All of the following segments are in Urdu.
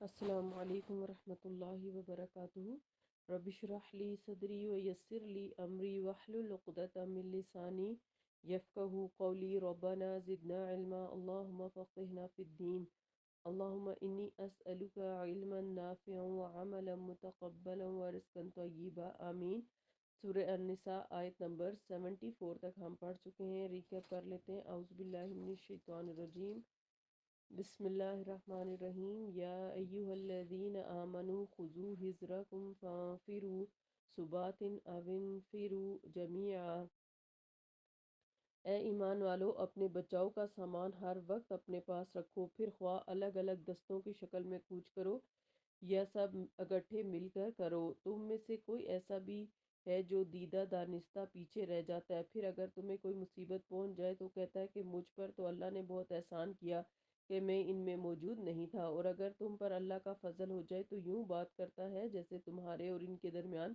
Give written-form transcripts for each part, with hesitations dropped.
السلام علیکم ورحمۃ اللہ وبرکاتہ۔ رب اشرح لی صدری ویسر لی امری واحلل عقدۃ من لسانی یفقہوا قولی۔ ربنا زدنا علما، اللہم فقہنا فی الدین، اللہم انی اسألک علما نافعا وعملا متقبلا ورزقا طیبا، آمین۔ سورہ النساء آیت نمبر 74 تک ہم پڑھ چکے ہیں، ریکیپ کر لیتے ہیں۔ اعوذ باللہ من الشیطان الرجیم، بسم اللہ الرحمن الرحیم۔ یا ایہا الذین آمنوا خذوا حذرکم فانفروا ثبات او انفروا جمیعا۔ اے ایمان والو، اپنے بچاؤ کا سامان ہر وقت اپنے پاس رکھو، پھر خواہ الگ الگ دستوں کی شکل میں کوچ کرو یا سب اکٹھے مل کر کرو۔ تم میں سے کوئی ایسا بھی ہے جو دیدہ دانستہ پیچھے رہ جاتا ہے، پھر اگر تمہیں کوئی مصیبت پہنچ جائے تو کہتا ہے کہ مجھ پر تو اللہ نے بہت احسان کیا کہ میں ان میں موجود نہیں تھا، اور اگر تم پر اللہ کا فضل ہو جائے تو یوں بات کرتا ہے جیسے تمہارے اور ان کے درمیان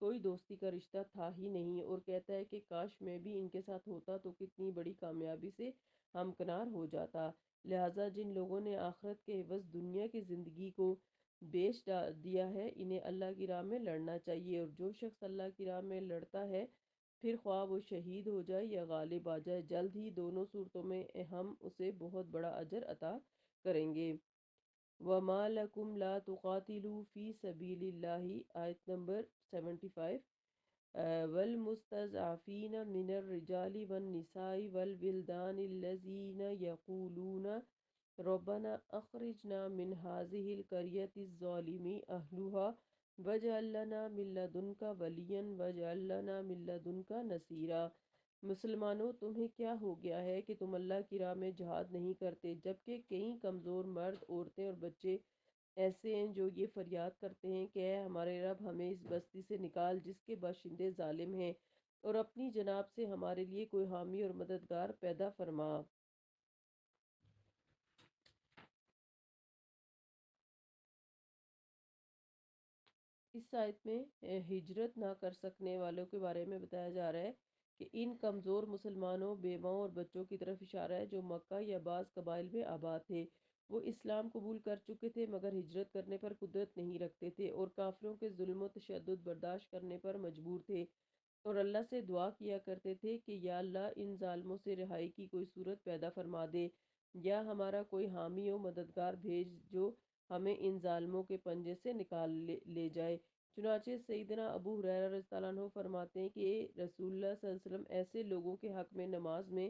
کوئی دوستی کا رشتہ تھا ہی نہیں، اور کہتا ہے کہ کاش میں بھی ان کے ساتھ ہوتا تو کتنی بڑی کامیابی سے ہمکنار ہو جاتا۔ لہٰذا جن لوگوں نے آخرت کے عوض دنیا کی زندگی کو بیچ دیا ہے، انہیں اللہ کی راہ میں لڑنا چاہیے، اور جو شخص اللہ کی راہ میں لڑتا ہے پھر خواہ وہ شہید ہو جائے یا غالب آ جائے، جلد ہی دونوں صورتوں میں ہم اسے بہت بڑا اجر عطا کریں گے۔ وَمَا لَكُمْ لَا تُقَاتِلُوا فِي سَبِيلِ اللَّهِ آیت نمبر 75۔ والمستضعفین من الرجال والنساء والولدان الذین یقولون ربنا اخرجنا من هذه القرية الظالم اهلها واجعل لنا من لدنک ولیا واجعل لنا من لدنک نصیرا۔ مسلمانوں، تمہیں کیا ہو گیا ہے کہ تم اللہ کی راہ میں جہاد نہیں کرتے، جبکہ کئی کمزور مرد، عورتیں اور بچے ایسے ہیں جو یہ فریاد کرتے ہیں کہ اے ہمارے رب، ہمیں اس بستی سے نکال جس کے باشندے ظالم ہیں، اور اپنی جناب سے ہمارے لیے کوئی حامی اور مددگار پیدا فرما۔ اس آیت میں ہجرت نہ کر سکنے والوں کے بارے میں بتایا جا رہا ہے کہ ان کمزور مسلمانوں، بیواؤں اور بچوں کی طرف اشارہ ہے جو مکہ یا بعض قبائل میں آباد تھے۔ وہ اسلام قبول کر چکے تھے مگر ہجرت کرنے پر قدرت نہیں رکھتے تھے، اور کافروں کے ظلم و تشدد برداشت کرنے پر مجبور تھے، اور اللہ سے دعا کیا کرتے تھے کہ یا اللہ، ان ظالموں سے رہائی کی کوئی صورت پیدا فرما دے، یا ہمارا کوئی حامی و مددگار بھیج جو ہمیں ان ظالموں کے پنجے سے نکال لے جائے۔ چنانچہ سیدنا ابو ہریرہ رضی اللہ عنہ فرماتے ہیں کہ رسول اللہ صلی اللہ علیہ وسلم ایسے لوگوں کے حق میں نماز میں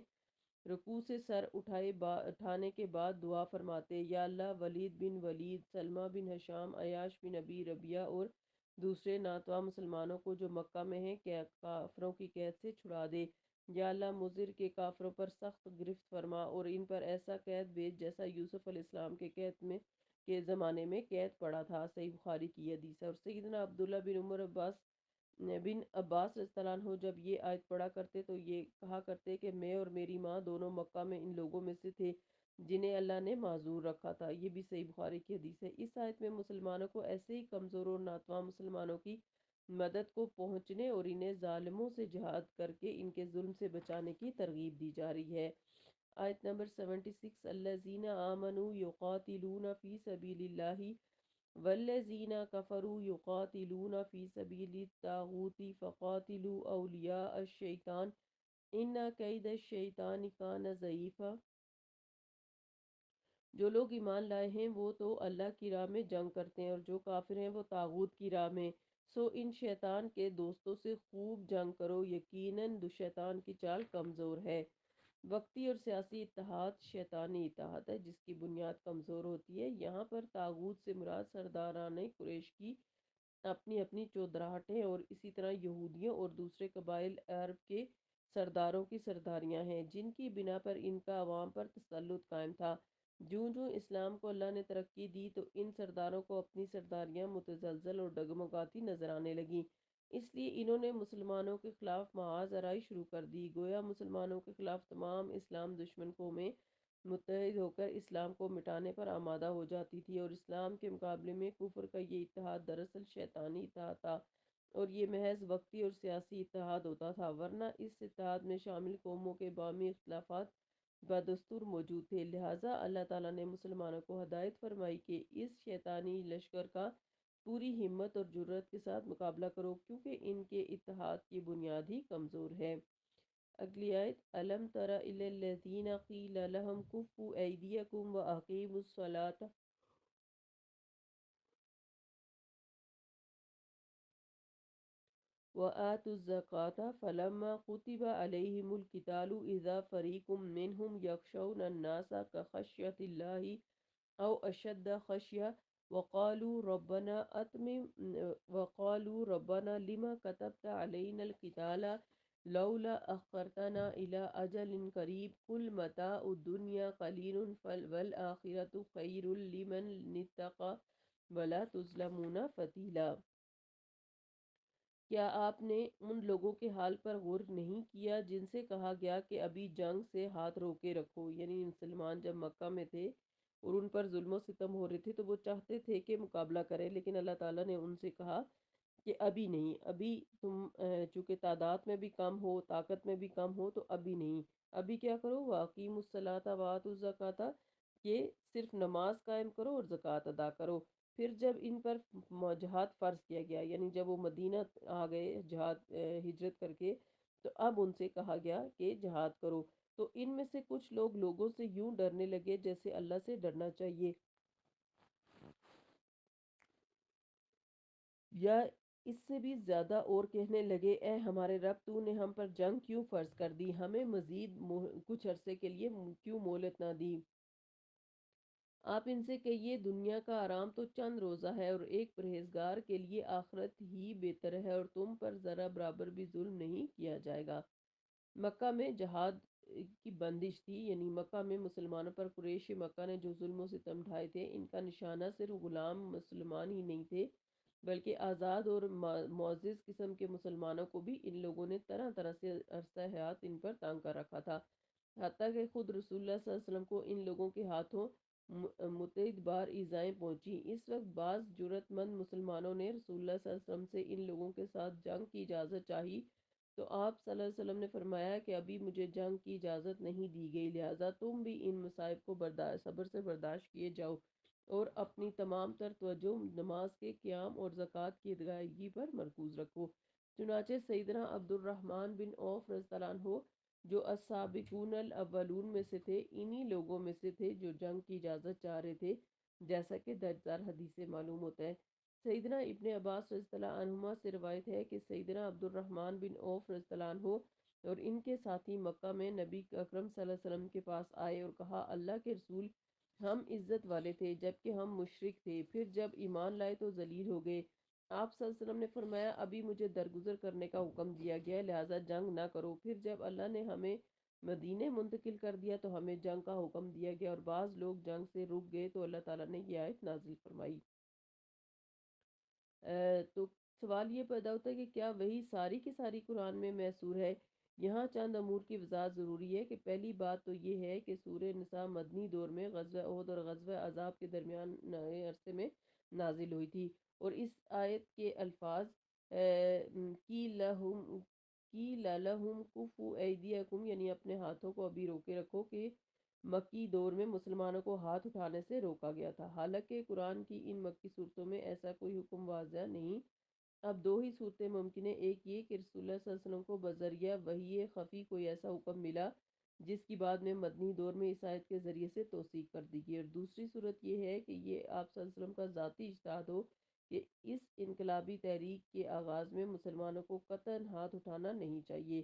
رکوع سے سر اٹھانے کے بعد دعا فرماتے، یا اللہ، ولید بن ولید، سلمہ بن ہشام، عیاش بن ابی ربیعہ اور دوسرے ناتواں مسلمانوں کو جو مکہ میں ہیں کافروں کی قید سے چھڑا دے۔ یا اللہ، مضر کے کافروں پر سخت گرفت فرما اور ان پر ایسا قید بھیج جیسا یوسف علیہ السلام کے زمانے میں قید پڑا تھا۔ صحیح بخاری کی حدیث ہے۔ اور سیدنا عبداللہ بن عباس رضی اللہ عنہ جب یہ آیت پڑھا کرتے تو یہ کہا کرتے کہ میں اور میری ماں دونوں مکہ میں ان لوگوں میں سے تھے جنہیں اللہ نے معذور رکھا تھا۔ یہ بھی صحیح بخاری کی حدیث ہے۔ اس آیت میں مسلمانوں کو ایسے ہی کمزور اور ناتواں مسلمانوں کی مدد کو پہنچنے اور انہیں ظالموں سے جہاد کر کے ان کے ظلم سے بچانے کی ترغیب دی جا رہی ہے۔ آیت نمبر 76۔ الذین آمنوا یقاتلون فی سبیل اللہ والذین کفروا یقاتلون فی سبیل الطاغوت فقاتلوا اولیاء الشیطان ان کید الشیطان کان ضعیفا۔ جو لوگ ایمان لائے ہیں وہ تو اللہ کی راہ میں جنگ کرتے ہیں، اور جو کافر ہیں وہ طاغوت کی راہ میں، سو ان شیطان کے دوستوں سے خوب جنگ کرو، یقیناً شیطان کی چال کمزور ہے۔ وقتی اور سیاسی اتحاد شیطانی اتحاد ہے جس کی بنیاد کمزور ہوتی ہے۔ یہاں پر طاغوت سے مراد سرداران قریش کی اپنی اپنی چودراہٹیں اور اسی طرح یہودیوں اور دوسرے قبائل عرب کے سرداروں کی سرداریاں ہیں جن کی بنا پر ان کا عوام پر تسلط قائم تھا۔ جوں جوں اسلام کو اللہ نے ترقی دی تو ان سرداروں کو اپنی سرداریاں متزلزل اور ڈگمگاتی نظر آنے لگیں، اس لیے انہوں نے مسلمانوں کے خلاف محاذ آرائی شروع کر دی، گویا مسلمانوں کے خلاف تمام اسلام دشمن قومیں متحد ہو کر اسلام کو مٹانے پر آمادہ ہو جاتی تھی، اور اسلام کے مقابلے میں کفر کا یہ اتحاد دراصل شیطانی اتحاد تھا، اور یہ محض وقتی اور سیاسی اتحاد ہوتا تھا، ورنہ اس اتحاد میں شامل قوموں کے باہمی اختلافات بدستور موجود تھے، لہٰذا اللہ تعالیٰ نے مسلمانوں کو ہدایت فرمائی کہ اس شیطانی لشکر کا پوری ہمت اور جرات کے ساتھ مقابلہ کرو، کیونکہ ان کے اتحاد کی بنیاد ہی کمزور ہے۔ اگلی آیت، الم تر الی الذین قیل لہم کفوا ایدیکم واقیموا الصلاۃ وآتوا الزکاة فلما كتب عليهم القتال إذا فريق منهم يخشون الناس كخشية الله أو أشد خشية وقالوا ربنا لما كتبت علينا القتال لولا أخرتنا إلى أجل قريب قل متاع الدنيا قليل والآخرة خير لمن اتقى ولا تظلمون فتیلا۔ کیا آپ نے ان لوگوں کے حال پر غور نہیں کیا جن سے کہا گیا کہ ابھی جنگ سے ہاتھ روکے رکھو؟ یعنی مسلمان جب مکہ میں تھے اور ان پر ظلم و ستم ہو رہے تھے تو وہ چاہتے تھے کہ مقابلہ کریں، لیکن اللہ تعالیٰ نے ان سے کہا کہ ابھی نہیں، ابھی تم چونکہ تعداد میں بھی کم ہو، طاقت میں بھی کم ہو، تو ابھی نہیں، ابھی کیا کرو، واقیم الصلاۃ وآتوا الزکاۃ، کہ صرف نماز قائم کرو اور زکوٰۃ ادا کرو۔ پھر جب ان پر جہاد فرض کیا گیا، یعنی جب وہ مدینہ آ گئے جہاد ہجرت کر کے، تو اب ان سے کہا گیا کہ جہاد کرو۔ تو ان میں سے کچھ لوگ لوگوں سے یوں ڈرنے لگے جیسے اللہ سے ڈرنا چاہیے، یا اس سے بھی زیادہ، اور کہنے لگے اے ہمارے رب، تو نے ہم پر جنگ کیوں فرض کر دی، ہمیں مزید کچھ عرصے کے لیے کیوں مہلت نہ دی؟ آپ ان سے کہیے دنیا کا آرام تو چند روزہ ہے اور ایک پرہیزگار کے لیے آخرت ہی بہتر ہے، اور تم پر ذرا برابر بھی ظلم نہیں کیا جائے گا۔ مکہ میں جہاد کی بندش تھی، یعنی مکہ میں مسلمانوں پر قریش مکہ نے جو ظلم و ستم ڈھائے تھے، ان کا نشانہ صرف غلام مسلمان ہی نہیں تھے، بلکہ آزاد اور معزز قسم کے مسلمانوں کو بھی ان لوگوں نے طرح طرح سے عرصہ حیات ان پر تانگ کر رکھا تھا، حتیٰ کہ خود رسول اللہ صلی اللہ علیہ وسلم کو ان لوگوں کے ہاتھوں متعدد بار ایذائیں پہنچی۔ اس وقت بعض جرات مند مسلمانوں نے رسول اللہ صلی اللہ علیہ وسلم سے ان لوگوں کے ساتھ جنگ کی اجازت چاہی، تو آپ صلی اللہ علیہ وسلم نے فرمایا کہ ابھی مجھے جنگ کی اجازت نہیں دی گئی، لہٰذا تم بھی ان مصائب کو صبر سے برداشت کیے جاؤ اور اپنی تمام تر توجہ نماز کے قیام اور زکوٰۃ کی ادائیگی پر مرکوز رکھو۔ چنانچہ سیدنا عبد الرحمن بن عوف رضی اللہ عنہ، جو السابقون الاولون میں سے تھے، انہی لوگوں میں سے تھے جو جنگ کی اجازت چاہ رہے تھے، جیسا کہ درجدار حدیث سے معلوم ہوتا ہے۔ سیدنا ابن عباس رضی اللہ عنہما سے روایت ہے کہ سیدنا عبد الرحمن بن عوف رضی اللہ عنہ اور ان کے ساتھی مکہ میں نبی اکرم صلی اللہ علیہ وسلم کے پاس آئے اور کہا، اللہ کے رسول، ہم عزت والے تھے جبکہ ہم مشرک تھے، پھر جب ایمان لائے تو ذلیل ہو گئے۔ آپ صلی اللہ علیہ وسلم نے فرمایا، ابھی مجھے درگزر کرنے کا حکم دیا گیا ہے، لہٰذا جنگ نہ کرو۔ پھر جب اللہ نے ہمیں مدینے منتقل کر دیا تو ہمیں جنگ کا حکم دیا گیا، اور بعض لوگ جنگ سے رک گئے تو اللہ تعالیٰ نے یہ آیت نازل فرمائی۔ تو سوال یہ پیدا ہوتا ہے کہ کیا وہی ساری کی ساری قرآن میں محصور ہے؟ یہاں چند امور کی وضاحت ضروری ہے کہ پہلی بات تو یہ ہے کہ سورہ نساء مدنی دور میں غزوہ احد اور غزوہ احزاب کے درمیان عرصے میں نازل ہوئی تھی، اور اس آیت کے الفاظ کی لَلَهُمْ كُفُّوا أَيْدِيَكُمْ، یعنی اپنے ہاتھوں کو ابھی روکے رکھو، کہ مکی دور میں مسلمانوں کو ہاتھ اٹھانے سے روکا گیا تھا، حالانکہ قرآن کی ان مکی صورتوں میں ایسا کوئی حکم واضح نہیں۔ اب دو ہی صورتیں ممکن ہیں، ایک یہ کہ رسول اللہ صلی اللہ علیہ وسلم کو بذریعہ وحی خفی کوئی ایسا حکم ملا جس کی بعد میں مدنی دور میں اس آیت کے ذریعے سے توثیق کر دی گئی، اور دوسری صورت یہ ہے کہ یہ آپ صلی اللہ علیہ وسلم کا ذاتی اجتہاد ہو کہ اس انقلابی تحریک کے آغاز میں مسلمانوں کو قطعاً ہاتھ اٹھانا نہیں چاہیے۔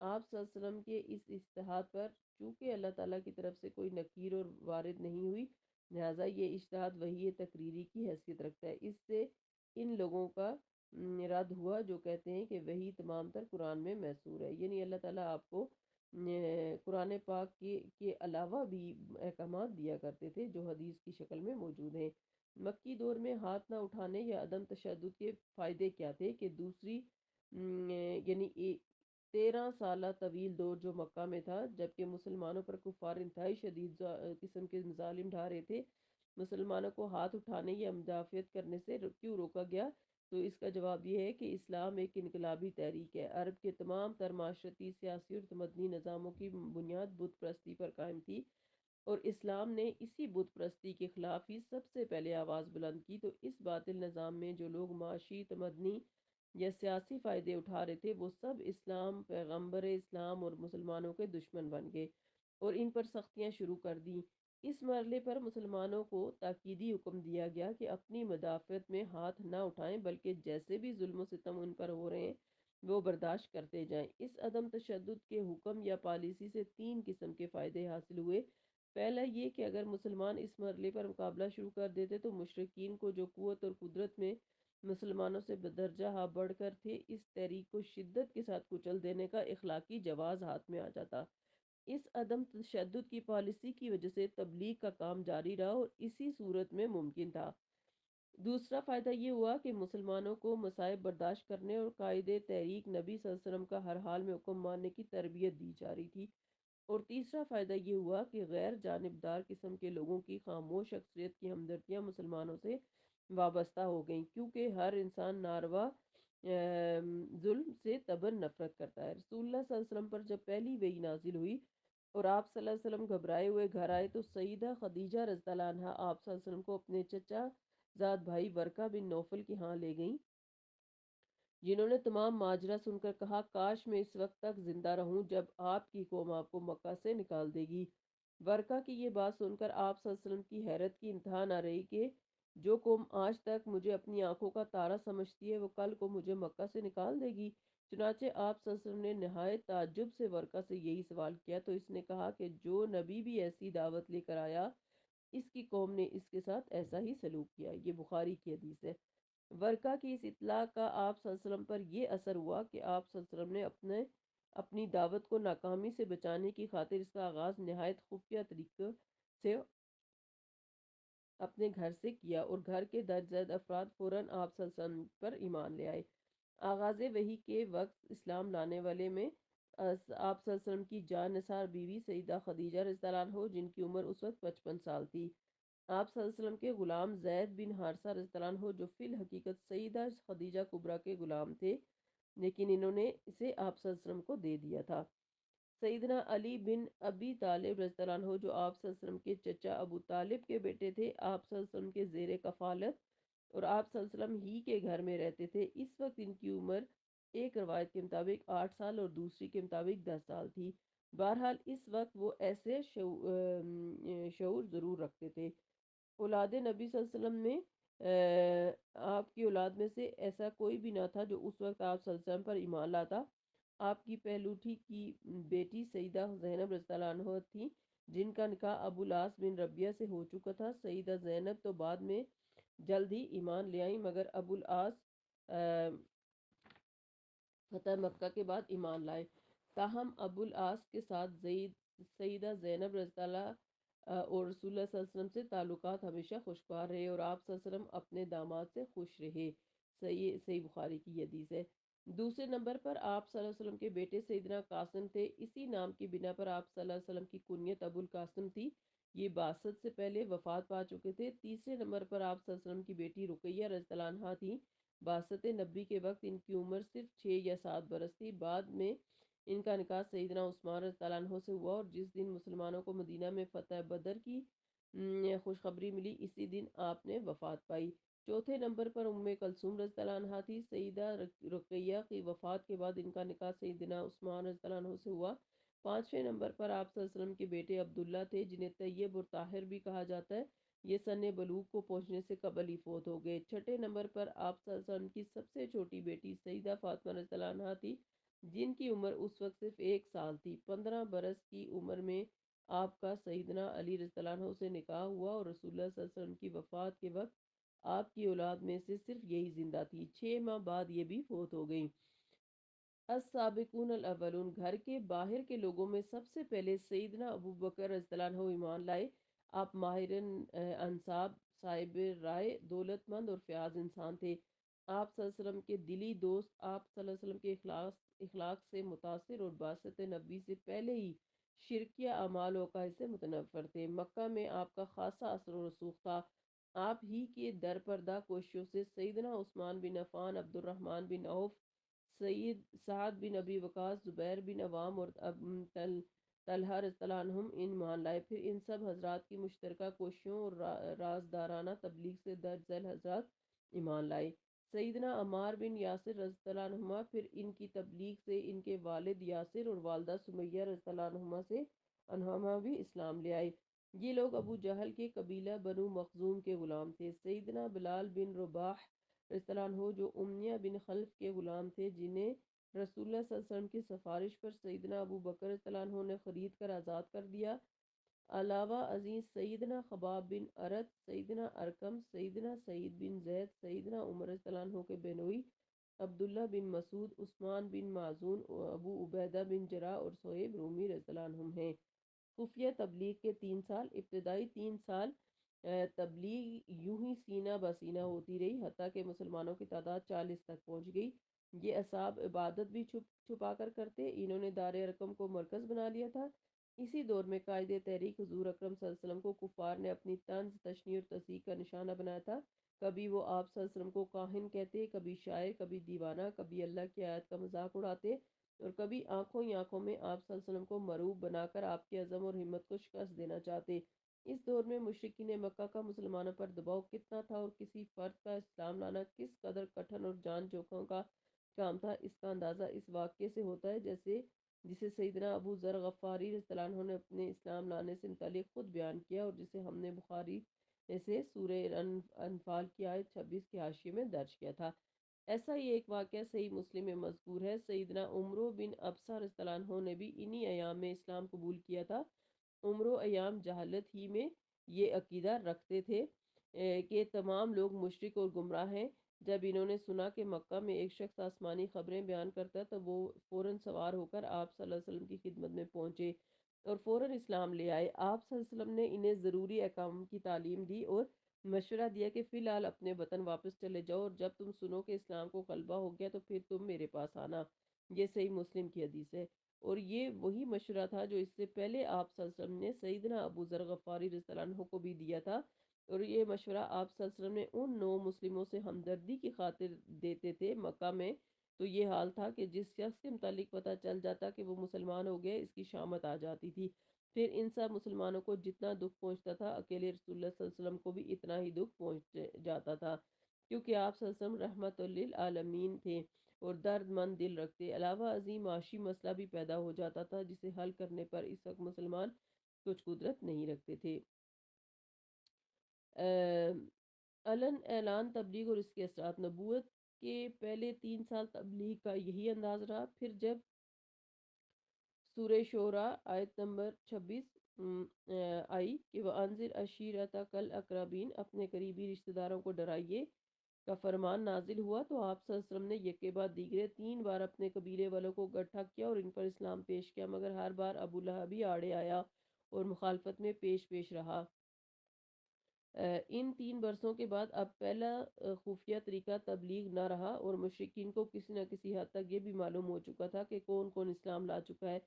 آپ صلی اللہ علیہ وسلم کے اس اجتہاد پر چونکہ اللہ تعالیٰ کی طرف سے کوئی نکیر اور وارد نہیں ہوئی، لہٰذا یہ اجتہاد وحی تقریری کی حیثیت رکھتا ہے۔ اس سے ان لوگوں کا رد ہوا جو کہتے ہیں کہ وہی تمام تر قرآن میں محصور ہے، یعنی اللہ تعالیٰ آپ کو قرآن پاک کے علاوہ بھی احکامات دیا کرتے تھے جو حدیث کی شکل میں موجود ہیں۔ مکی دور میں ہاتھ نہ اٹھانے یا عدم تشدد کے فائدے کیا تھے کہ دوسری یعنی 13 سالہ طویل دور جو مکہ میں تھا، جبکہ مسلمانوں پر کفار انتہائی شدید قسم کے مظالم ڈھا رہے تھے، مسلمانوں کو ہاتھ اٹھانے یا مدافعت کرنے سے کیوں روکا گیا؟ تو اس کا جواب یہ ہے کہ اسلام ایک انقلابی تحریک ہے۔ عرب کے تمام تر معاشرتی، سیاسی اور مدنی نظاموں کی بنیاد بت پرستی پر قائم تھی، اور اسلام نے اسی بت پرستی کے خلاف ہی سب سے پہلے آواز بلند کی۔ تو اس باطل نظام میں جو لوگ معاشی، تمدنی یا سیاسی فائدے اٹھا رہے تھے، وہ سب اسلام، پیغمبر اسلام اور مسلمانوں کے دشمن بن گئے اور ان پر سختیاں شروع کر دیں۔ اس مرحلے پر مسلمانوں کو تاکیدی حکم دیا گیا کہ اپنی مدافعت میں ہاتھ نہ اٹھائیں، بلکہ جیسے بھی ظلم و ستم ان پر ہو رہے ہیں وہ برداشت کرتے جائیں۔ اس عدم تشدد کے حکم یا پالیسی سے تین قسم کے فائدے حاصل ہوئے۔ پہلا یہ کہ اگر مسلمان اس مرحلے پر مقابلہ شروع کر دیتے تو مشرکین کو، جو قوت اور قدرت میں مسلمانوں سے بدرجہ ہاں بڑھ کر تھے، اس تحریک کو شدت کے ساتھ کچل دینے کا اخلاقی جواز ہاتھ میں آ جاتا۔ اس عدم تشدد کی پالیسی کی وجہ سے تبلیغ کا کام جاری رہا اور اسی صورت میں ممکن تھا۔ دوسرا فائدہ یہ ہوا کہ مسلمانوں کو مصائب برداشت کرنے اور قائد تحریک نبی صلی اللہ علیہ وسلم کا ہر حال میں حکم ماننے کی تربیت دی جا رہی تھی۔ اور تیسرا فائدہ یہ ہوا کہ غیر جانبدار قسم کے لوگوں کی خاموش اکثریت کی ہمدردیاں مسلمانوں سے وابستہ ہو گئیں، کیونکہ ہر انسان ناروا ظلم سے تباً نفرت کرتا ہے۔ رسول اللہ صلی اللہ علیہ وسلم پر جب پہلی وحی نازل ہوئی اور آپ صلی اللہ علیہ وسلم گھبرائے ہوئے گھر آئے تو سیدہ خدیجہ رضی اللہ عنہا آپ صلی اللہ علیہ وسلم کو اپنے چچا زاد بھائی ورقہ بن نوفل کی ہاں لے گئیں، جنہوں نے تمام ماجرا سن کر کہا، کاش میں اس وقت تک زندہ رہوں جب آپ کی قوم آپ کو مکہ سے نکال دے گی۔ ورقہ کی یہ بات سن کر آپ صلی اللہ علیہ وسلم کی حیرت کی انتہا نہ رہی کہ جو قوم آج تک مجھے اپنی آنکھوں کا تارا سمجھتی ہے، وہ کل کو مجھے مکہ سے نکال دے گی۔ چنانچہ آپ صلی اللہ علیہ وسلم نے نہایت تعجب سے ورقہ سے یہی سوال کیا، تو اس نے کہا کہ جو نبی بھی ایسی دعوت لے کر آیا، اس کی قوم نے اس کے ساتھ ایسا ہی سلوک کیا۔ یہ بخاری کی حدیث ہے۔ ورقہ کی اس اطلاع کا آپ صلی اللہ علیہ وسلم پر یہ اثر ہوا کہ آپ صلی اللہ علیہ وسلم نے اپنی دعوت کو ناکامی سے بچانے کی خاطر اس کا آغاز نہایت خفیہ طریقے سے اپنے گھر سے کیا، اور گھر کے درج ذیل افراد فوراً آپ صلی اللہ علیہ وسلم پر ایمان لے آئے۔ آغاز وحی کے وقت اسلام لانے والے میں آپ صلی اللہ علیہ وسلم کی جان نثار بیوی سیدہ خدیجہ رضی اللہ عنہا، جن کی عمر اس وقت 55 سال تھی، آپ صلی اللہ علیہ وسلم کے غلام زید بن حارثہ رضی اللہ عنہ، جو فی الحقیقت سیدہ خدیجہ کبریٰ کے غلام تھے، لیکن انہوں نے اسے آپ صلی اللہ علیہ وسلم کو دے دیا تھا۔ سیدنا علی بن ابی طالب رضی اللہ عنہ، جو آپ صلی اللہ علیہ وسلم کے چچا ابو طالب کے بیٹے تھے، آپ صلی اللہ علیہ وسلم کے زیر کفالت اور آپ صلی اللہ علیہ وسلم ہی کے گھر میں رہتے تھے۔ اس وقت ان کی عمر ایک روایت کے مطابق 8 سال اور دوسری کے مطابق 10 سال تھی۔ بہرحال اس وقت وہ ایسے شعور ضرور رکھتے تھے۔ اولاد نبی صلی اللہ علیہ وسلم میں آپ کی اولاد میں سے ایسا کوئی بھی نہ تھا جو اس وقت آپ صلی اللہ علیہ وسلم پر ایمان لاتا۔ آپ کی پہلوٹھی کی بیٹی سیدہ زینب رضی اللہ عنہ تھی، جن کا نکاح ابو العاص بن ربیعہ سے ہو چکا تھا۔ سیدہ زینب تو بعد میں جلد ہی ایمان لے آئیں، مگر ابو العاص فتح مکہ کے بعد ایمان لائے۔ تاہم ابو العاص کے ساتھ سیدہ زینب رضی اللہ اور رسول اللہ صلی اللہ علیہ وسلم سے تعلقات ہمیشہ خوشگوار رہے، اور آپ صلی اللہ علیہ وسلم اپنے داماد سے خوش رہے۔ صحیح بخاری کی حدیث ہے۔ دوسرے نمبر پر آپ صلی اللہ علیہ وسلم کے بیٹے سیدنا قاسم تھے۔ اسی نام کی بنا پر آپ صلی اللہ علیہ وسلم کی کنیت ابو القاسم تھی۔ یہ بعثت سے پہلے وفات پا چکے تھے۔ تیسرے نمبر پر آپ صلی اللہ علیہ وسلم کی بیٹی رقیہ رضی اللہ عنہا تھی۔ بعثت نبی کے وقت ان کی عمر صرف 6 یا 7 برس تھی۔ بعد میں ان کا نکاح سیدنا عثمان رضی اللہ عنہ سے ہوا، اور جس دن مسلمانوں کو مدینہ میں فتح بدر کی خوشخبری ملی، اسی دن آپ نے وفات پائی۔ چوتھے نمبر پر ام کلثوم رضی اللہ عنہا تھی۔ سیدہ رقیہ کی وفات کے بعد ان کا نکاح سیدنا عثمان رضی اللہ عنہ سے ہوا۔ پانچویں نمبر پر آپ صلی اللہ علیہ وسلم کے بیٹے عبداللہ تھے، جنہیں طیب اور طاہر بھی کہا جاتا ہے۔ یہ سن بلوغ کو پہنچنے سے قبل ہی فوت ہو گئے۔ چھٹے نمبر پر آپ صلی اللہ علیہ وسلم کی سب سے چھوٹی بیٹی سیدہ فاطمہ رضی اللہ عنہا تھی، جن کی عمر اس وقت صرف 1 سال تھی۔ 15 برس کی عمر میں آپ کا سیدنا علی رضی اللہ عنہ سے نکاح ہوا، اور رسول اللہ صلی اللہ علیہ وسلم کی وفات کے وقت آپ کی اولاد میں سے صرف یہی زندہ تھی۔ 6 ماہ بعد یہ بھی فوت ہو گئیں۔ السابقون الاولون، گھر کے باہر کے لوگوں میں سب سے پہلے سیدنا ابو بکر رضی اللہ عنہ ایمان لائے۔ آپ ماہر انصاب، صاحب رائے، دولت مند اور فیاض انسان تھے۔ آپ صلی اللہ علیہ وسلم کے دلی دوست، آپ صلی اللہ علیہ وسلم کے اخلاق سے متاثر اور بعثت نبی سے پہلے ہی شرکیہ اعمال و عقائد سے متنفر تھے۔ مکہ میں آپ کا خاصا اثر و رسوخ تھا۔ آپ ہی کے درپردہ کوششوں سے سیدنا عثمان بن عفان، عبد الرحمن بن عوف، سید سعد بن ابی وقاص، زبیر بن عوام اور طلحہ رضی اللہ عنہم ایمان لائے۔ پھر ان سب حضرات کی مشترکہ کوششوں اور رازدارانہ تبلیغ سے درج ذیل حضرات ایمان لائے۔ سیدنا عمار بن یاسر رضی اللہ عنہما، پھر ان کی تبلیغ سے ان کے والد یاسر اور والدہ سمیہ رضی اللہ عنہما بھی اسلام لے آئے۔ یہ لوگ ابو جہل کے قبیلہ بنو مخزوم کے غلام تھے۔ سیدنا بلال بن رباح رضی اللہ عنہ جو امیہ بن خلف کے غلام تھے، جنہیں رسول اللہ صلی اللہ علیہ وسلم کی سفارش پر سیدنا ابو بکر رضی اللہ عنہ نے خرید کر آزاد کر دیا۔ علاوہ ازیں سیدنا خباب بن ارت، سیدنا ارکم، سیدنا سعید بن زید، سیدنا عمر رضی اللہ عنہ کے بینوئی، عبداللہ بن مسعود، عثمان بن معزون، ابو عبیدہ بن جراح اور صہیب رومی رضی اللہ عنہم ہیں۔ خفیہ تبلیغ کے 3 سال۔ ابتدائی 3 سال تبلیغ یوں ہی سینہ بسینہ ہوتی رہی، حتیٰ کہ مسلمانوں کی تعداد 40 تک پہنچ گئی۔ یہ اصحاب عبادت بھی چھپا کر کرتے، انہوں نے دار ارقم کو مرکز بنا لیا تھا۔ اسی دور میں قائد تحریک حضور اکرم صلی اللہ علیہ وسلم کو کفار نے اپنی طنز، تشنیع اور تضحیک کا نشانہ بنایا تھا۔ کبھی وہ آپ صلی اللہ علیہ وسلم کو کاہن کہتے، کبھی شاعر، کبھی دیوانہ، کبھی اللہ کی آیت کا مذاق اڑاتے، اور کبھی آنکھوں ہی آنکھوں میں آپ صلی اللہ علیہ وسلم کو مرعوب بنا کر آپ کے عزم اور ہمت کو شکست دینا چاہتے۔ اس دور میں مشرکین مکہ کا مسلمانوں پر دباؤ کتنا تھا اور کسی فرد کا اسلام لانا کس قدر کٹھن اور جان جوکھوں کا کام تھا، اس کا اندازہ اس واقعے سے ہوتا ہے جسے سیدنا ابو ذر غفاری رضی اللہ عنہ نے اپنے اسلام لانے سے متعلق خود بیان کیا، اور جسے ہم نے بخاری سے سورہ انفال کی آیت 26 کے حاشیے میں درج کیا تھا۔ ایسا ہی ایک واقعہ صحیح مسلم میں مذکور ہے۔ سیدنا عمرو بن ابسہ رضی اللہ عنہ نے بھی انہی ایام میں اسلام قبول کیا تھا۔ عمرو ایام جہالت ہی میں یہ عقیدہ رکھتے تھے کہ تمام لوگ مشرک اور گمراہ ہیں۔ جب انہوں نے سنا کہ مکہ میں ایک شخص آسمانی خبریں بیان کرتا ہے تو وہ فوراً سوار ہو کر آپ صلی اللہ علیہ وسلم کی خدمت میں پہنچے اور فوراً اسلام لے آئے۔ آپ صلی اللہ علیہ وسلم نے انہیں ضروری احکام کی تعلیم دی اور مشورہ دیا کہ فی الحال اپنے وطن واپس چلے جاؤ، اور جب تم سنو کہ اسلام کو غلبہ ہو گیا تو پھر تم میرے پاس آنا۔ یہ صحیح مسلم کی حدیث ہے، اور یہ وہی مشورہ تھا جو اس سے پہلے آپ صلی اللہ علیہ وسلم نے سیدنا ابو ذر غفاری رضی اللہ عنہ کو بھی دیا تھا، اور یہ مشورہ آپ صلی اللہ علیہ وسلم نے ان 9 مسلموں سے ہمدردی کی خاطر دیتے تھے۔ مکہ میں تو یہ حال تھا کہ جس شخص کے متعلق پتہ چل جاتا کہ وہ مسلمان ہو گئے، اس کی شامت آ جاتی تھی۔ پھر ان سب مسلمانوں کو جتنا دکھ پہنچتا تھا، اکیلے رسول اللہ صلی اللہ علیہ وسلم کو بھی اتنا ہی دکھ پہنچ جاتا تھا، کیونکہ آپ صلی اللہ علیہ وسلم رحمت للعالمین تھے اور درد مند دل رکھتے۔ علاوہ ازیں معاشی مسئلہ بھی پیدا ہو جاتا تھا، جسے حل کرنے پر اس وقت مسلمان کچھ قدرت نہیں رکھتے تھے۔ علن اعلان تبلیغ اور اس کے اثرات۔ نبوت کے پہلے 3 سال تبلیغ کا یہی انداز رہا۔ پھر جب سورہ شعراء آیت نمبر 26 آئی کہ وَأَنذِرْ عَشِيرَتَكَ الْأَقْرَبِينَ، اپنے قریبی رشتہ داروں کو ڈرائیے کا فرمان نازل ہوا، تو آپ صلی اللہ علیہ وسلم نے یکے بعد دیگرے 3 بار اپنے قبیلے والوں کو اکٹھا کیا اور ان پر اسلام پیش کیا، مگر ہر بار ابو لہب ہی آڑے آیا اور مخالفت میں پیش رہا۔ ان 3 برسوں کے بعد اب پہلا خفیہ طریقہ تبلیغ نہ رہا، اور مشرکین کو کسی نہ کسی حد تک یہ بھی معلوم ہو چکا تھا کہ کون کون اسلام لا چکا ہے،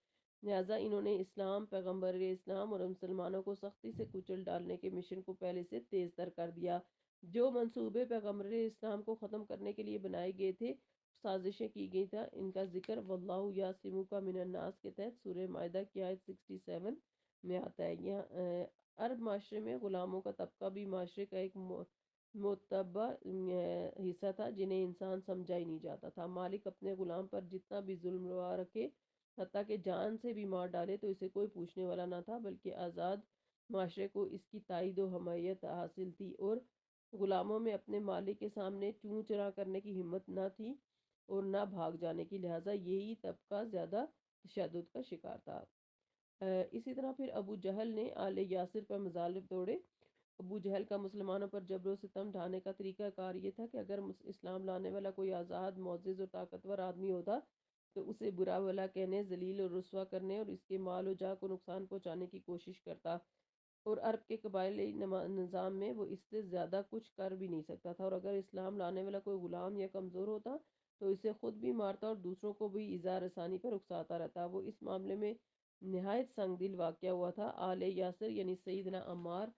لہٰذا انہوں نے اسلام، پیغمبر اسلام اور مسلمانوں کو سختی سے کچل ڈالنے کے مشن کو پہلے سے تیز تر کر دیا۔ جو منصوبے پیغمبر اسلام کو ختم کرنے کے لیے بنائے گئے تھے، سازشیں کی گئی تھا، ان کا ذکر واللہ یعصمک من الناس کے تحت سورہ مائدہ کی آیت 67 میں آتا ہے۔ یہاں عرب معاشرے میں غلاموں کا طبقہ بھی معاشرے کا ایک متبع حصہ تھا، جنہیں انسان سمجھا ہی نہیں جاتا تھا۔ مالک اپنے غلام پر جتنا بھی ظلم روا رکھے، حتیٰ کہ جان سے بھی مار ڈالے، تو اسے کوئی پوچھنے والا نہ تھا، بلکہ آزاد معاشرے کو اس کی تائید و حمایت حاصل تھی، اور غلاموں میں اپنے مالک کے سامنے چوں چرا کرنے کی ہمت نہ تھی اور نہ بھاگ جانے کی، لہٰذا یہی طبقہ زیادہ تشدد کا شکار تھا۔ اسی طرح پھر ابو جہل نے آل یاسر پر مظالم توڑے۔ ابو جہل کا مسلمانوں پر جبر و ستم ڈھانے کا طریقہ کار یہ تھا کہ اگر اسلام لانے والا کوئی آزاد، معزز اور طاقتور آدمی ہوتا تو اسے برا بھلا کہنے، ذلیل اور رسوا کرنے اور اس کے مال و جاہ کو نقصان پہنچانے کی کوشش کرتا، اور عرب کے قبائلی نظام میں وہ اس سے زیادہ کچھ کر بھی نہیں سکتا تھا، اور اگر اسلام لانے والا کوئی غلام یا کمزور ہوتا تو اسے خود بھی مارتا اور دوسروں کو بھی ایذا رسانی پر اکساتا رہتا۔ وہ اس معاملے میں نہایت سنگ دل واقعہ ہوا تھا۔ آل یاسر یعنی سیدنا عمار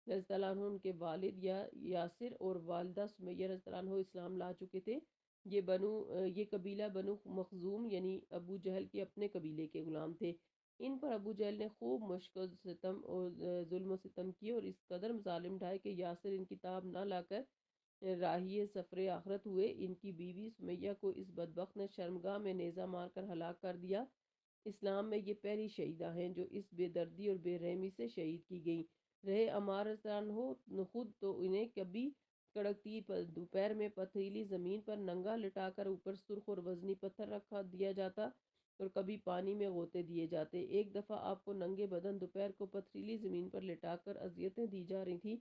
رضی اللہ عنہ، ان کے والد یا یاسر اور والدہ سمیہ رضی اللہ عنہ اسلام لا چکے تھے۔ یہ قبیلہ بنو مخزوم یعنی ابو جہل کے اپنے قبیلے کے غلام تھے۔ ان پر ابو جہل نے خوب مشق و ستم اور ظلم و ستم کیے اور اس قدر مظالم ڈھائے کہ یاسر ان کتاب نہ لا کر راہی سفر آخرت ہوئے۔ ان کی بیوی سمیہ کو اس بدبخت نے شرمگاہ میں نیزہ مار کر ہلاک کر دیا۔ اسلام میں یہ پہلی شہیدہ ہیں جو اس بے دردی اور بے رحمی سے شہید کی گئیں۔ رہے عمار رضی اللہ عنہ خود تو انہیں کبھی کڑکتی دوپہر میں پتھریلی زمین پر ننگا لٹا کر اوپر سرخ اور وزنی پتھر رکھا دیا جاتا اور کبھی پانی میں غوطے دیے جاتے۔ ایک دفعہ آپ کو ننگے بدن دوپہر کو پتھریلی زمین پر لٹا کر اذیتیں دی جا رہی تھیں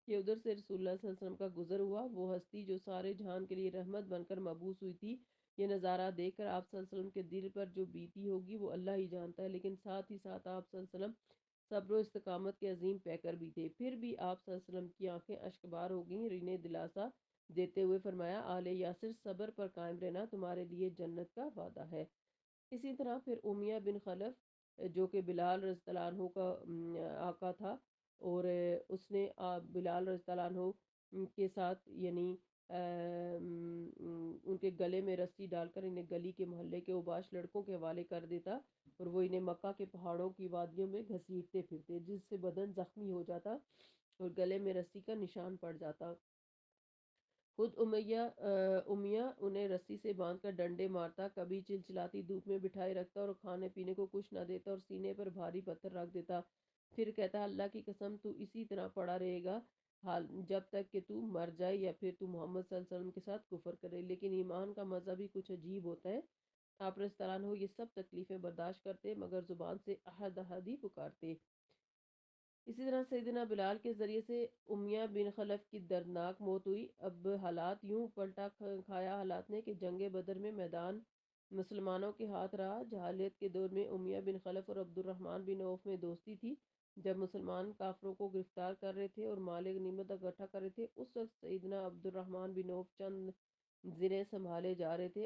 کہ ادھر سے رسول اللہ صلی اللہ علیہ وسلم کا گزر ہوا۔ وہ ہستی جو سارے جہان کے لیے رحمت بن کر مبعوث ہوئی تھی، یہ نظارہ دیکھ کر آپ صلی اللہ علیہ وسلم کے دل پر جو بیتی ہوگی وہ اللہ ہی جانتا ہے، لیکن ساتھ ہی ساتھ آپ صلی اللہ علیہ وسلم صبر و استقامت کے عظیم پیکر بھی تھے۔ پھر بھی آپ صلی اللہ علیہ وسلم کی آنکھیں اشک بار ہو گئیں۔ انہیں دلاسا دیتے ہوئے فرمایا، آل یاسر صبر پر قائم رہنا، تمہارے لیے جنت کا وعدہ ہے۔ اسی طرح پھر امیہ بن خلف جو کہ بلال رضی اللہ عنہ کا آقا تھا، اور اس نے بلال رضی اللہ عنہ کے ساتھ یعنی ان کے گلے میں رسی ڈال کر انہیں گلی کے محلے کے اوباش لڑکوں کے حوالے کر دیتا اور وہ انہیں مکہ کے پہاڑوں کی وادیوں میں گھسیٹتے پھرتے، جس سے بدن زخمی ہو جاتا اور گلے میں رسی کا نشان پڑ جاتا۔ خود امیہ انہیں رسی سے باندھ کر ڈنڈے مارتا، کبھی چلچلاتی دھوپ میں بٹھائے رکھتا اور کھانے پینے کو کچھ نہ دیتا اور سینے پر بھاری پتھر رکھ دیتا۔ پھر کہتا، اللہ کی قسم تو اسی طرح پڑا رہے گا جب تک کہ تو مر جائے یا پھر تو محمد صلی اللہ علیہ وسلم کے ساتھ کفر کرے۔ لیکن ایمان کا مزہ بھی کچھ عجیب ہوتا ہے۔ آپ رضی اللہ عنہ یہ سب تکلیفیں برداشت کرتے مگر زبان سے احد احد ہی پکارتے۔ اسی طرح سیدنا بلال کے ذریعے سے امیہ بن خلف کی دردناک موت ہوئی۔ اب حالات یوں پلٹا کھایا حالات نے کہ جنگ بدر میں میدان مسلمانوں کے ہاتھ رہا۔ جاہلیت کے دور میں امیہ بن خلف اور عبد الرحمن بن عوف میں دوستی تھی۔ جب مسلمان کافروں کو گرفتار کر رہے تھے اور مال غنیمت اکٹھا کر رہے تھے، اس وقت سیدنا عبد الرحمن بن عوف چند زریں سنبھالے جا رہے تھے۔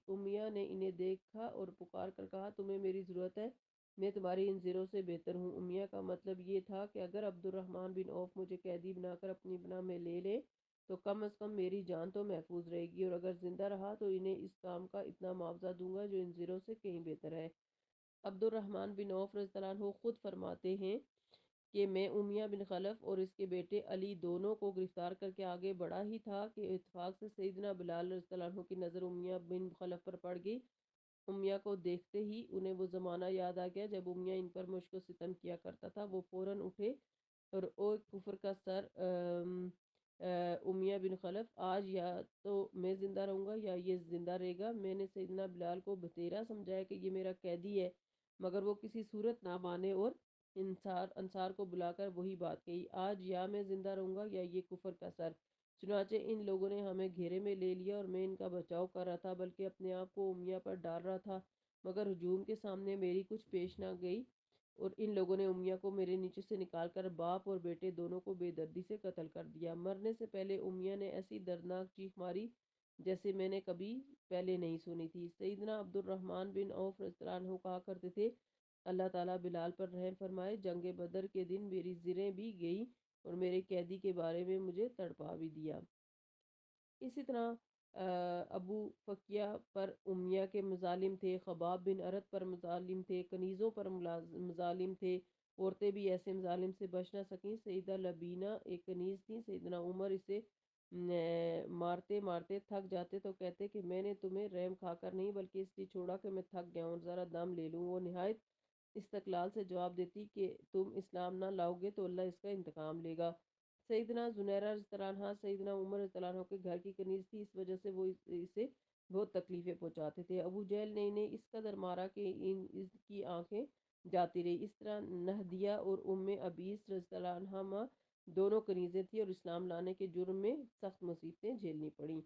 امیہ نے انہیں دیکھا اور پکار کر کہا، تمہیں میری ضرورت ہے، میں تمہاری ان زروں سے بہتر ہوں۔ امیہ کا مطلب یہ تھا کہ اگر عبد الرحمن بن عوف مجھے قیدی بنا کر اپنی پناہ میں لے لے تو کم از کم میری جان تو محفوظ رہے گی، اور اگر زندہ رہا تو انہیں اس کام کا اتنا معاوضہ دوں گا جو ان زروں سے کہیں بہتر ہے۔ عبد الرحمن بن عوف رضی اللہ عنہ خود فرماتے ہیں کہ میں امیہ بن خلف اور اس کے بیٹے علی دونوں کو گرفتار کر کے آگے بڑھا ہی تھا کہ اتفاق سے سیدنا بلال رضی اللہ عنہ کی نظر امیہ بن خلف پر پڑ گئی۔ امیہ کو دیکھتے ہی انہیں وہ زمانہ یاد آ گیا جب امیہ ان پر مشق و ستم کیا کرتا تھا۔ وہ فوراً اٹھے اور او کفر کا سر امیہ بن خلف، آج یا تو میں زندہ رہوں گا یا یہ زندہ رہے گا۔ میں نے سیدنا بلال کو بتیرا سمجھایا کہ یہ میرا قیدی ہے، مگر وہ کسی صورت نہ مانے اور انصار کو بلا کر وہی بات کہی، آج یا میں زندہ رہوں گا یا یہ کفر کا سر۔ چنانچہ ان لوگوں نے ہمیں گھیرے میں لے لیا اور میں ان کا بچاؤ کر رہا تھا، بلکہ اپنے آپ کو امیہ پر ڈال رہا تھا، مگر ہجوم کے سامنے میری کچھ پیش نہ گئی اور ان لوگوں نے امیہ کو میرے نیچے سے نکال کر باپ اور بیٹے دونوں کو بے دردی سے قتل کر دیا۔ مرنے سے پہلے امیہ نے ایسی دردناک چیخ ماری جیسے میں نے کبھی پہلے نہیں سنی تھی۔ سیدنا عبد الرحمن بن عوف رضی اللہ عنہ کہا کرتے تھے، اللہ تعالیٰ بلال پر رحم فرمائے، جنگ بدر کے دن میری زریں بھی گئیں اور میرے قیدی کے بارے میں مجھے تڑپا بھی دیا۔ اسی طرح ابو فقیہ پر امیہ کے مظالم تھے، خباب بن ارت پر مظالم تھے، کنیزوں پر مظالم تھے، عورتیں بھی ایسے مظالم سے بچ نہ سکیں۔ سیدہ لبینہ ایک کنیز تھی، سیدنا عمر اسے مارتے مارتے تھک جاتے تو کہتے کہ میں نے تمہیں رحم کھا کر نہیں بلکہ اس لیے چھوڑا کہ میں تھک گیا ہوں، ذرا دم لے لوں۔ وہ نہایت استقلال سے جواب دیتی کہ تم اسلام نہ لاؤ گے تو اللہ اس کا انتقام لے گا۔ سیدنا زنیرہ رضی اللہ عنہا سیدنا عمر رضی اللہ عنہ کے گھر کی کنیز تھی، اس وجہ سے وہ اسے بہت تکلیفیں پہنچاتے تھے۔ ابو جہل نے انہیں اس قدر مارا کہ اس کی آنکھیں جاتی رہی۔ اس طرح نہدیہ اور ام ابیس رضی اللہ عنہما دونوں کنیزیں تھیں اور اسلام لانے کے جرم میں سخت مصیبتیں جھیلنی پڑیں۔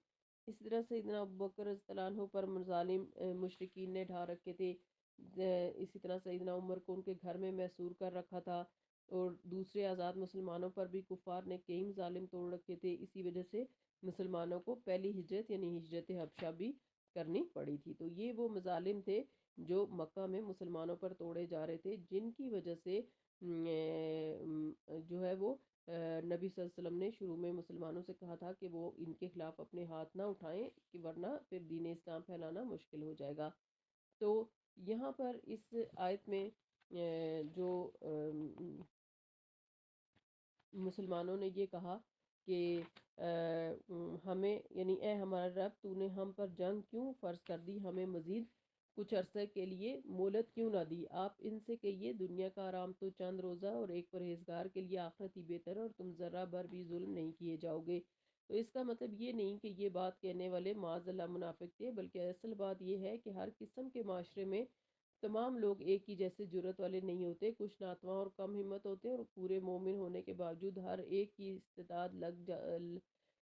اسی طرح سیدنا ابوبکر رضی اللہ عنہ پر مظالم مشرکین نے ڈھا رکھے تھے۔ اسی طرح سیدنا عمر کو ان کے گھر میں محصور کر رکھا تھا اور دوسرے آزاد مسلمانوں پر بھی کفار نے کئی مظالم توڑ رکھے تھے۔ اسی وجہ سے مسلمانوں کو پہلی ہجرت یعنی ہجرت حبشہ بھی کرنی پڑی تھی۔ تو یہ وہ مظالم تھے جو مکہ میں مسلمانوں پر توڑے جا رہے تھے، جن کی وجہ سے جو ہے وہ نبی صلی اللہ علیہ وسلم نے شروع میں مسلمانوں سے کہا تھا کہ وہ ان کے خلاف اپنے ہاتھ نہ اٹھائیں، کہ ورنہ پھر دین اسلام پھیلانا مشکل ہو جائے گا۔ تو یہاں پر اس آیت میں جو مسلمانوں نے یہ کہا کہ ہمیں، یعنی اے ہمارا رب، تو نے ہم پر جنگ کیوں فرض کر دی، ہمیں مزید کچھ عرصے کے لیے مہلت کیوں نہ دی؟ آپ ان سے کہیے دنیا کا آرام تو چند روزہ اور ایک پرہیزگار کے لیے آخرت ہی بہتر ہے، اور تم ذرہ بھر بھی ظلم نہیں کیے جاؤ گے۔ تو اس کا مطلب یہ نہیں کہ یہ بات کہنے والے معاذ اللہ منافق تھے، بلکہ اصل بات یہ ہے کہ ہر قسم کے معاشرے میں تمام لوگ ایک ہی جیسے جرت والے نہیں ہوتے، کچھ ناتواں اور کم ہمت ہوتے ہیں، اور پورے مومن ہونے کے باوجود ہر ایک کی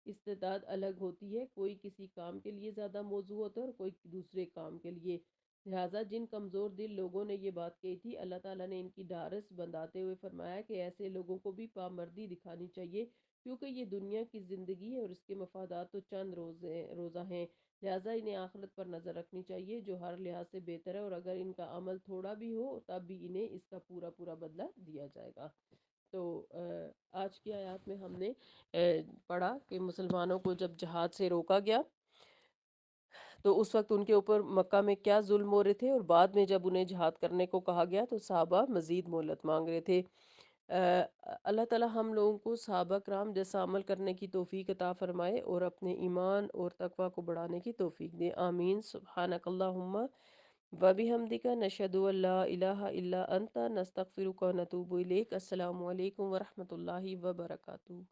استعداد الگ ہوتی ہے، کوئی کسی کام کے لیے زیادہ موزوں ہوتا ہے اور کوئی دوسرے کام کے لیے۔ لہٰذا جن کمزور دل لوگوں نے یہ بات کہی تھی، اللہ تعالیٰ نے ان کی ڈھارس بندھاتے ہوئے فرمایا کہ ایسے لوگوں کو بھی پامردی دکھانی چاہیے، کیونکہ یہ دنیا کی زندگی ہے اور اس کے مفادات تو چند روزہ ہیں، لہٰذا انہیں آخرت پر نظر رکھنی چاہیے جو ہر لحاظ سے بہتر ہے، اور اگر ان کا عمل تھوڑا بھی ہو تب بھی انہیں اس کا پورا پورا بدلہ دیا جائے گا۔ تو آج کی آیات میں ہم نے پڑھا کہ مسلمانوں کو جب جہاد سے روکا گیا تو اس وقت ان کے اوپر مکہ میں کیا ظلم ہو رہے تھے، اور بعد میں جب انہیں جہاد کرنے کو کہا گیا تو صحابہ مزید مہلت مانگ رہے تھے۔ اللہ تعالی ہم لوگوں کو صحابہ کرام جیسا عمل کرنے کی توفیق عطا فرمائے اور اپنے ایمان اور تقوی کو بڑھانے کی توفیق دے، آمین۔ سبحانک اللہم وبحمدک، نشہد ان لا الہ الا انت، نستغفرک و نتوب الیک۔ السلام علیکم ورحمۃ اللہ وبرکاتہ۔